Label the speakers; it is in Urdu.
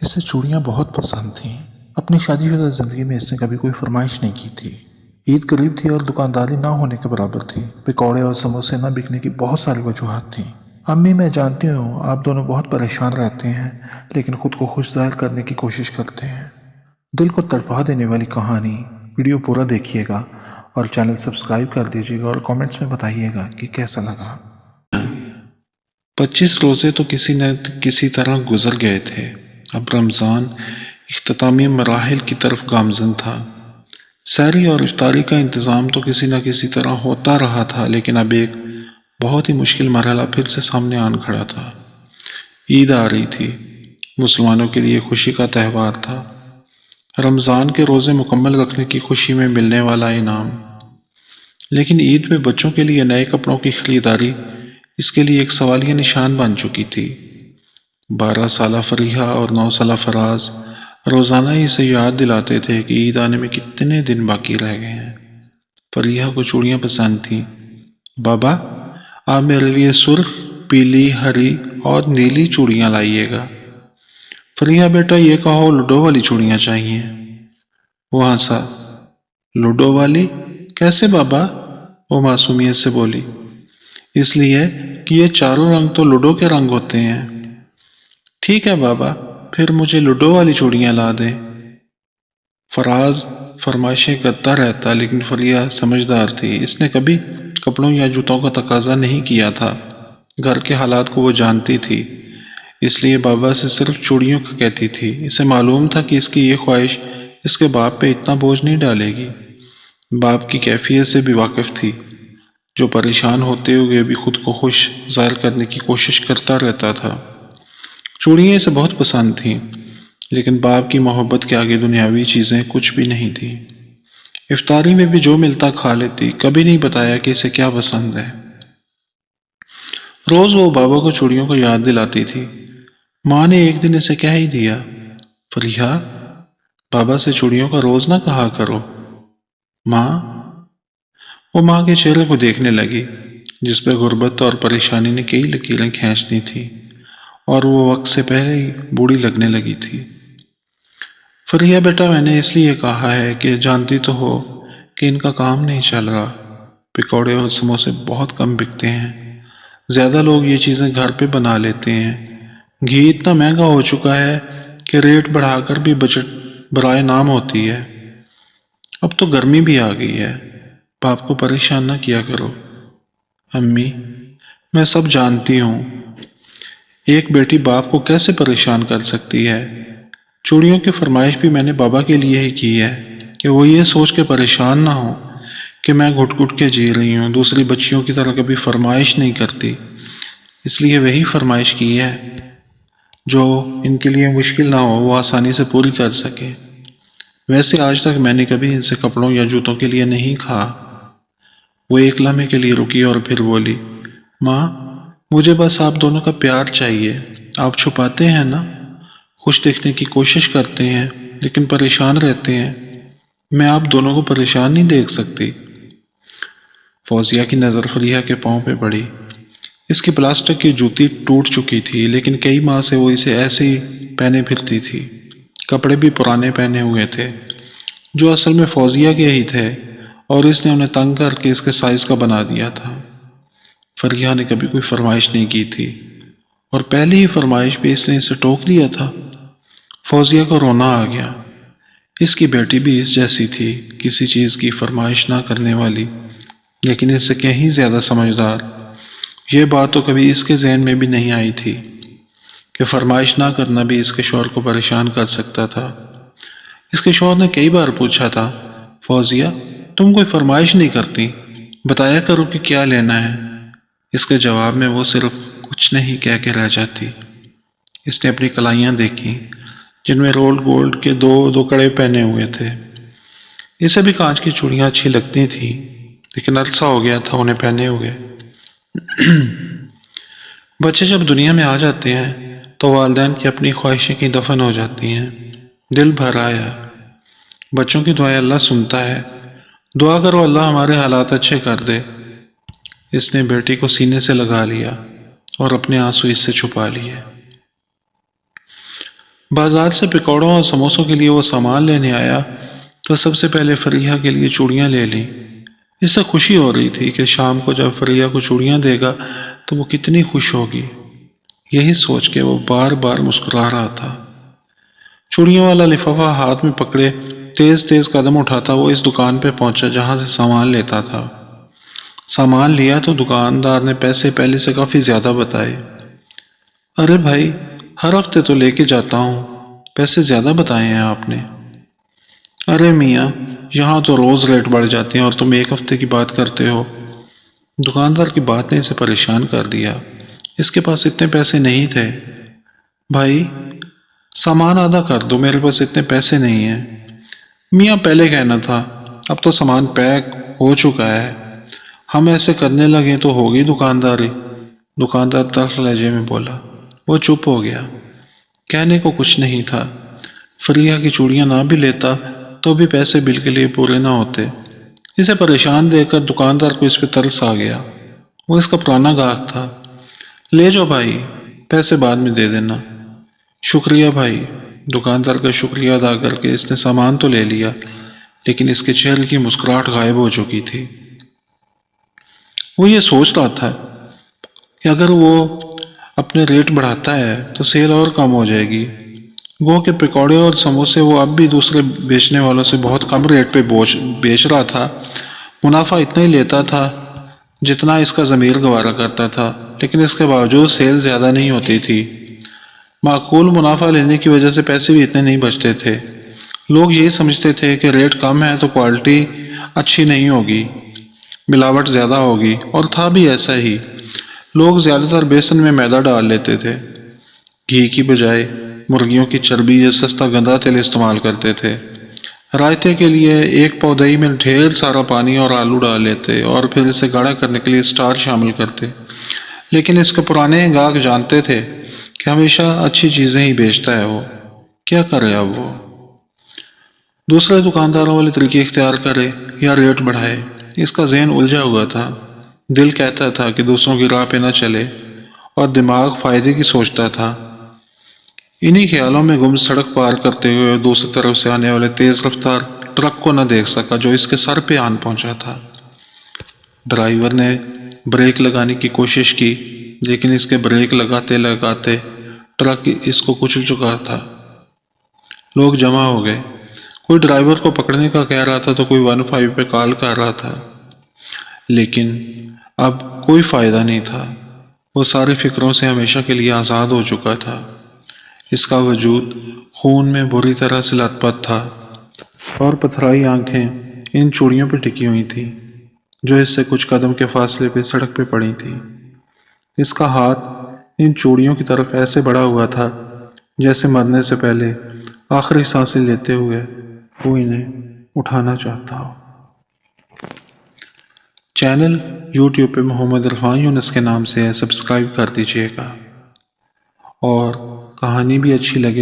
Speaker 1: اسے چوڑیاں بہت پسند تھیں۔ اپنی شادی شدہ زندگی میں اس نے کبھی کوئی فرمائش نہیں کی تھی۔ عید قریب تھی اور دکانداری نہ ہونے کے برابر تھی۔ پکوڑے اور سموسے نہ بکنے کی بہت ساری وجوہات تھیں۔ امی، میں جانتی ہوں آپ دونوں بہت پریشان رہتے ہیں، لیکن خود کو خوش ظاہر کرنے کی کوشش کرتے ہیں۔ دل کو تڑپا دینے والی کہانی۔ ویڈیو پورا دیکھیے گا اور چینل سبسکرائب کر دیجیے گا اور کامنٹس میں بتائیے گا کہ کیسا لگا۔
Speaker 2: 25 روزے تو کسی نہ کسی طرح گزر گئے تھے۔ اب رمضان اختتامی مراحل کی طرف گامزن تھا۔ سحری اور افطاری کا انتظام تو کسی نہ کسی طرح ہوتا رہا تھا، لیکن اب ایک بہت ہی مشکل مرحلہ پھر سے سامنے آن کھڑا تھا۔ عید آ رہی تھی، مسلمانوں کے لیے خوشی کا تہوار تھا۔ رمضان کے روزے مکمل رکھنے کی خوشی میں ملنے والا انعام۔ لیکن عید میں بچوں کے لیے نئے کپڑوں کی خریداری اس کے لیے ایک سوالیہ نشان بن چکی تھی۔ 12 سالہ فریحہ اور 9 سالہ فراز روزانہ ہی اسے یاد دلاتے تھے کہ عید آنے میں کتنے دن باقی رہ گئے ہیں۔ فریحہ کو چوڑیاں پسند تھیں۔ بابا، آپ میرے لیے سرخ، پیلی، ہری اور نیلی چوڑیاں لائیے گا۔ فریحہ بیٹا، یہ کہو لوڈو والی چوڑیاں چاہیے۔ وہ ہنسا۔ لوڈو والی؟ کیسے بابا؟ وہ معصومیت سے بولی۔ اس لیے کہ یہ چاروں رنگ تو لوڈو کے رنگ ہوتے ہیں۔ ٹھیک ہے بابا، پھر مجھے لوڈو والی چوڑیاں لا دیں۔ فراز فرمائشیں کرتا رہتا، لیکن فریحہ سمجھدار تھی۔ اس نے کبھی کپڑوں یا جوتوں کا تقاضا نہیں کیا تھا۔ گھر کے حالات کو وہ جانتی تھی، اس لیے بابا سے صرف چوڑیوں کا کہتی تھی۔ اسے معلوم تھا کہ اس کی یہ خواہش اس کے باپ پہ اتنا بوجھ نہیں ڈالے گی۔ باپ کی کیفیت سے بھی واقف تھی، جو پریشان ہوتے ہوئے بھی خود کو خوش ظاہر کرنے کی کوشش کرتا رہتا تھا۔ چوڑیاں اسے بہت پسند تھیں، لیکن باپ کی محبت کے آگے دنیاوی چیزیں کچھ بھی نہیں تھیں۔ افطاری میں بھی جو ملتا کھا لیتی، کبھی نہیں بتایا کہ اسے کیا پسند ہے۔ روز وہ بابا کو چوڑیوں کو یاد دلاتی تھی۔ ماں نے ایک دن اسے کہہ ہی دیا، فریحہ، بابا سے چوڑیوں کا روز نہ کہا کرو۔ ماں؟ وہ ماں کے چہرے کو دیکھنے لگی، جس پہ غربت اور پریشانی نے کئی لکیریں کھینچ دی تھی، اور وہ وقت سے پہلے ہی بوڑھی لگنے لگی تھی۔ فریحہ بیٹا، میں نے اس لیے کہا ہے کہ جانتی تو ہو کہ ان کا کام نہیں چل رہا۔ پکوڑے اور سموسے بہت کم بکتے ہیں۔ زیادہ لوگ یہ چیزیں گھر پہ بنا لیتے ہیں۔ گھی اتنا مہنگا ہو چکا ہے کہ ریٹ بڑھا کر بھی بجٹ برائے نام ہوتی ہے۔ اب تو گرمی بھی آ گئی ہے، باپ کو پریشان نہ کیا کرو۔ امی، میں سب جانتی ہوں، ایک بیٹی باپ کو کیسے پریشان کر سکتی ہے۔ چوڑیوں کی فرمائش بھی میں نے بابا کے لیے ہی کی ہے کہ وہ یہ سوچ کے پریشان نہ ہو کہ میں گھٹ گھٹ کے جی رہی ہوں، دوسری بچیوں کی طرح کبھی فرمائش نہیں کرتی۔ اس لیے وہی فرمائش کی ہے جو ان کے لیے مشکل نہ ہو، وہ آسانی سے پوری کر سکے۔ ویسے آج تک میں نے کبھی ان سے کپڑوں یا جوتوں کے لیے نہیں کہا۔ وہ ایک لمحے کے لیے رکی اور پھر بولی، ماں، مجھے بس آپ دونوں کا پیار چاہیے۔ آپ چھپاتے ہیں نا، خوش دیکھنے کی کوشش کرتے ہیں لیکن پریشان رہتے ہیں۔ میں آپ دونوں کو پریشان نہیں دیکھ سکتی۔ فوزیہ کی نظر فریحہ کے پاؤں پہ پڑی۔ اس کی پلاسٹک کی جوتی ٹوٹ چکی تھی، لیکن کئی ماہ سے وہ اسے ایسے ہی پہنے پھرتی تھی۔ کپڑے بھی پرانے پہنے ہوئے تھے، جو اصل میں فوزیہ کے ہی تھے، اور اس نے انہیں تنگ کر کے اس کے سائز کا بنا دیا تھا۔ فریحہ نے کبھی کوئی فرمائش نہیں کی تھی، اور پہلی ہی فرمائش پہ اس نے اسے ٹوک دیا تھا۔ فوزیہ کو رونا آ گیا۔ اس کی بیٹی بھی اس جیسی تھی، کسی چیز کی فرمائش نہ کرنے والی، لیکن اس سے کہیں زیادہ سمجھدار۔ یہ بات تو کبھی اس کے ذہن میں بھی نہیں آئی تھی کہ فرمائش نہ کرنا بھی اس کے شوہر کو پریشان کر سکتا تھا۔ اس کے شوہر نے کئی بار پوچھا تھا، فوزیہ، تم کوئی فرمائش نہیں کرتی، بتایا کرو کہ کیا لینا ہے۔ اس کے جواب میں وہ صرف کچھ نہیں کہہ کے رہ جاتی۔ اس نے اپنی کلائیاں دیکھی، جن میں رولڈ گولڈ کے دو کڑے پہنے ہوئے تھے۔ اسے بھی کانچ کی چوڑیاں اچھی لگتی تھیں، لیکن عرصہ ہو گیا تھا انہیں پہنے ہوئے۔ بچے جب دنیا میں آ جاتے ہیں تو والدین کی اپنی خواہشیں کی دفن ہو جاتی ہیں۔ دل بھر آیا۔ بچوں کی دعائیں اللہ سنتا ہے۔ دعا کرو اللہ ہمارے حالات اچھے کر دے۔ اس نے بیٹی کو سینے سے لگا لیا اور اپنے آنسو اس سے چھپا لیے۔ بازار سے پکوڑوں اور سموسوں کے لیے وہ سامان لینے آیا تو سب سے پہلے فریحہ کے لیے چوڑیاں لے لیں۔ اس سے خوشی ہو رہی تھی کہ شام کو جب فریحہ کو چوڑیاں دے گا تو وہ کتنی خوش ہوگی۔ یہی سوچ کے وہ بار بار مسکرا رہا تھا۔ چوڑیوں والا لفافہ ہاتھ میں پکڑے تیز تیز قدم اٹھاتا وہ اس دکان پہ پہنچا جہاں سے سامان لیتا تھا۔ سامان لیا تو دکاندار نے پیسے پہلے سے کافی زیادہ بتائے۔ ارے بھائی، ہر ہفتے تو لے کے جاتا ہوں، پیسے زیادہ بتائے ہیں آپ نے۔ ارے میاں، یہاں تو روز ریٹ بڑھ جاتے ہیں اور تم ایک ہفتے کی بات کرتے ہو۔ دکاندار کی بات نے اسے پریشان کر دیا۔ اس کے پاس اتنے پیسے نہیں تھے۔ بھائی، سامان آدھا کر دو، میرے پاس اتنے پیسے نہیں ہیں۔ میاں پہلے کہنا تھا، اب تو سامان پیک ہو چکا ہے، ہم ایسے کرنے لگے تو ہوگی دکانداری۔ دکاندار تلخ لہجے میں بولا۔ وہ چپ ہو گیا۔ کہنے کو کچھ نہیں تھا۔ فریحہ کی چوڑیاں نہ بھی لیتا تو بھی پیسے بل کے لیے پورے نہ ہوتے۔ اسے پریشان دیکھ کر دکاندار کو اس پہ ترس آ گیا۔ وہ اس کا پرانا گاہک تھا۔ لے جاؤ بھائی، پیسے بعد میں دے دینا۔ شکریہ بھائی۔ دکاندار کا شکریہ ادا کر کے اس نے سامان تو لے لیا، لیکن اس کے چہرے کی مسکراہٹ غائب ہو چکی تھی۔ وہ یہ سوچ رہا تھا کہ اگر وہ اپنے ریٹ بڑھاتا ہے تو سیل اور کم ہو جائے گی۔ گو کے پکوڑے اور سموسے وہ اب بھی دوسرے بیچنے والوں سے بہت کم ریٹ پہ بیچ رہا تھا۔ منافع اتنا ہی لیتا تھا جتنا اس کا ضمیر گوارا کرتا تھا، لیکن اس کے باوجود سیل زیادہ نہیں ہوتی تھی۔ معقول منافع لینے کی وجہ سے پیسے بھی اتنے نہیں بچتے تھے۔ لوگ یہی سمجھتے تھے کہ ریٹ کم ہے تو کوالٹی اچھی نہیں ہوگی، ملاوٹ زیادہ ہوگی، اور تھا بھی ایسا ہی۔ لوگ زیادہ تر بیسن میں میدا ڈال لیتے تھے، گھی کی بجائے مرغیوں کی چربی یا سستا گندا تیل استعمال کرتے تھے۔ رائتے کے لیے ایک پاؤ دہی میں ڈھیر سارا پانی اور آلو ڈال لیتے اور پھر اسے گاڑھا کرنے کے لیے سٹار شامل کرتے۔ لیکن اس کے پرانے گاہک جانتے تھے کہ ہمیشہ اچھی چیزیں ہی بیچتا ہے وہ، کیا کرے اب وہ؟ دوسرے دکانداروں والے طریقے اختیار کرے یا ریٹ بڑھائے، اس کا ذہن الجھا ہوا تھا۔ دل کہتا تھا کہ دوسروں کی راہ پہ نہ چلے اور دماغ فائدے کی سوچتا تھا۔ انہی خیالوں میں گم سڑک پار کرتے ہوئے دوسری طرف سے آنے والے تیز رفتار ٹرک کو نہ دیکھ سکا جو اس کے سر پہ آن پہنچا تھا۔ ڈرائیور نے بریک لگانے کی کوشش کی، لیکن اس کے بریک لگاتے لگاتے ٹرک اس کو کچل چکا تھا۔ لوگ جمع ہو گئے، کوئی ڈرائیور کو پکڑنے کا کہہ رہا تھا تو کوئی 15 پہ کال کر رہا تھا، لیکن اب کوئی فائدہ نہیں تھا۔ وہ ساری فکروں سے ہمیشہ کے لیے آزاد ہو چکا تھا۔ اس کا وجود خون میں بری طرح سے لت پت تھا اور پتھرائی آنکھیں ان چوڑیوں پہ ٹکی ہوئی تھیں جو اس سے کچھ قدم کے فاصلے پہ سڑک پہ پڑی تھیں۔ اس کا ہاتھ ان چوڑیوں کی طرف ایسے بڑھا ہوا تھا جیسے مرنے سے پہلے آخری سانسیں لیتے ہوئے وہ انہیں اٹھانا چاہتا ہو۔ چینل یوٹیوب پہ محمد عرفان یونس کے نام سے ہے، سبسکرائب کر دیجیے گا، اور کہانی بھی اچھی لگے